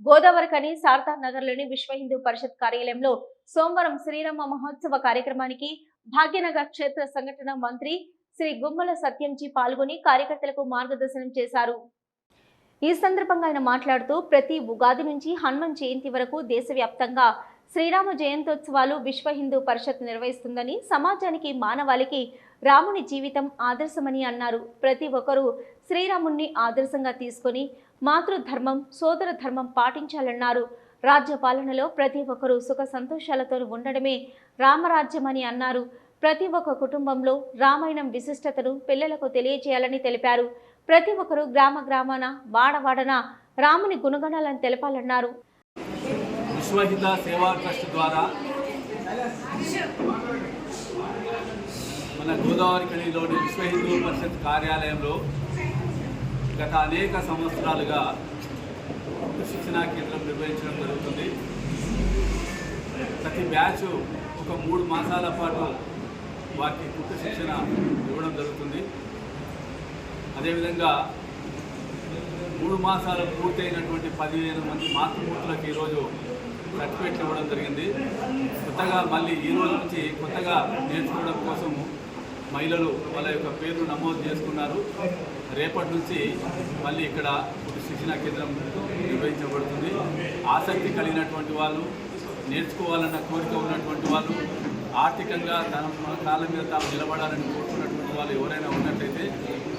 గోదావరికని శారదానగర్లోని విశ్వ హిందూ పరిషత్ కార్యాలయంలో సోమవారం శ్రీరామ మహోత్సవ కార్యక్రమానికి భాగ్యనగర్ క్షేత్ర సంఘటన మంత్రి శ్రీ గుమ్మల సత్యంజీ పాల్గొని కార్యకర్తలకు మార్గదర్శనం చేశారు. ఈ సందర్భంగా ఆయన మాట్లాడుతూ ప్రతి ఉగాది నుంచి హనుమాన్ జయంతి వరకు దేశవ్యాప్తంగా శ్రీరామ జయంతోత్సవాలు విశ్వ హిందూ పరిషత్ నిర్వహిస్తుందని, సమాజానికి మానవాళికి రాముని జీవితం ఆదర్శమని అన్నారు. ప్రతి ఒక్కరూ శ్రీరాముణ్ణి ఆదర్శంగా తీసుకొని మాతృధర్మం, సోదర ధర్మం పాటించాలన్నారు. రాజ్య పాలనలో ప్రతి ఒక్కరూ సుఖ సంతోషాలతో ఉండడమే రామరాజ్యమని అన్నారు. ప్రతి ఒక్క కుటుంబంలో రామాయణం విశిష్టతను పిల్లలకు తెలియజేయాలని తెలిపారు. ప్రతి ఒక్కరూ గ్రామ గ్రామాన, వాడవాడన రాముని గుణగణాలను తెలపాలన్నారు. విశ్వహిత సేవా ట్రస్ట్ ద్వారా మన గోదావరికనిలోని విశ్వ హిందూ పరిషత్ కార్యాలయంలో గత అనేక సంవత్సరాలుగా శిక్షణా కేంద్రం నిర్వహించడం జరుగుతుంది. ప్రతి బ్యాచ్ ఒక 3 మాసాల పాటు వారికి కుట్టు శిక్షణ ఇవ్వడం జరుగుతుంది. అదేవిధంగా 3 మాసాలు పూర్తయినటువంటి 15 మంది మాతృమూర్తులకు ఈరోజు సర్టిఫికేట్లు ఇవ్వడం జరిగింది. కొత్తగా మళ్ళీ ఈ రోజు నుంచి కొత్తగా నేర్చుకోవడం కోసం మహిళలు వాళ్ళ యొక్క పేర్లు నమోదు చేసుకున్నారు. రేపటి నుంచి మళ్ళీ ఇక్కడ శిక్షణా కేంద్రం నిర్వహించబడుతుంది. ఆసక్తి కలిగినటువంటి వాళ్ళు, నేర్చుకోవాలన్న కోరిక ఉన్నటువంటి వాళ్ళు, ఆర్థికంగా తమ కాళ్ళ మీద తాము నిలబడాలని కోరుకున్నటువంటి వాళ్ళు ఎవరైనా ఉన్నట్లయితే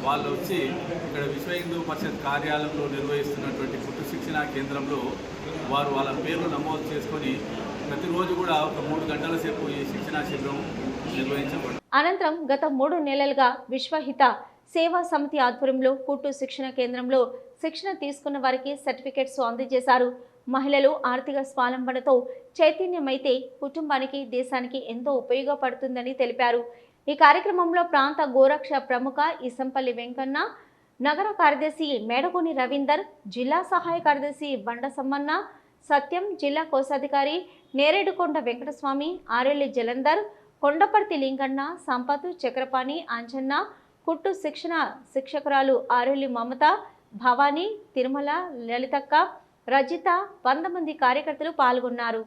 వాళ్ళు వచ్చి ఇక్కడ విశ్వ హిందూ పరిషత్ కార్యాలయంలో నిర్వహిస్తున్నటువంటి కుట్టు శిక్షణా కేంద్రంలో వారు వాళ్ళ పేర్లు నమోదు చేసుకొని ప్రతిరోజు కూడా ఒక 3 గంటల సేపు ఈ శిక్షణా శిబిరం నిర్వహించబడుతుంది. అనంతరం గత 3 నెలలుగా విశ్వహిత సేవా సమితి ఆధ్వర్యంలో కుట్టు శిక్షణ కేంద్రంలో శిక్షణ తీసుకున్న వారికి సర్టిఫికెట్స్ అందజేశారు. మహిళలు ఆర్థిక స్వావలంబనతో చైతన్యమైతే కుటుంబానికి, దేశానికి ఎంతో ఉపయోగపడుతుందని తెలిపారు. ఈ కార్యక్రమంలో ప్రాంత గోరక్ష ప్రముఖ ఇసంపల్లి వెంకన్న, నగర కార్యదర్శి మేడగోని రవీందర్, జిల్లా సహాయ కార్యదర్శి బండ సమ్మన్న, సత్యం, జిల్లా కోశాధికారి నేరేడుకొండ వెంకటస్వామి, ఆరెల్లి జలంధర్, కొండపర్తి లింగన్న, సంపత్, చక్రపాణి, అంజన్న, కుట్టు శిక్షణ శిక్షకురాలు ఆరెల్లి మమత, భవానీ, తిరుమల, లలితక్క, రజిత, 100 మంది కార్యకర్తలు పాల్గొన్నారు.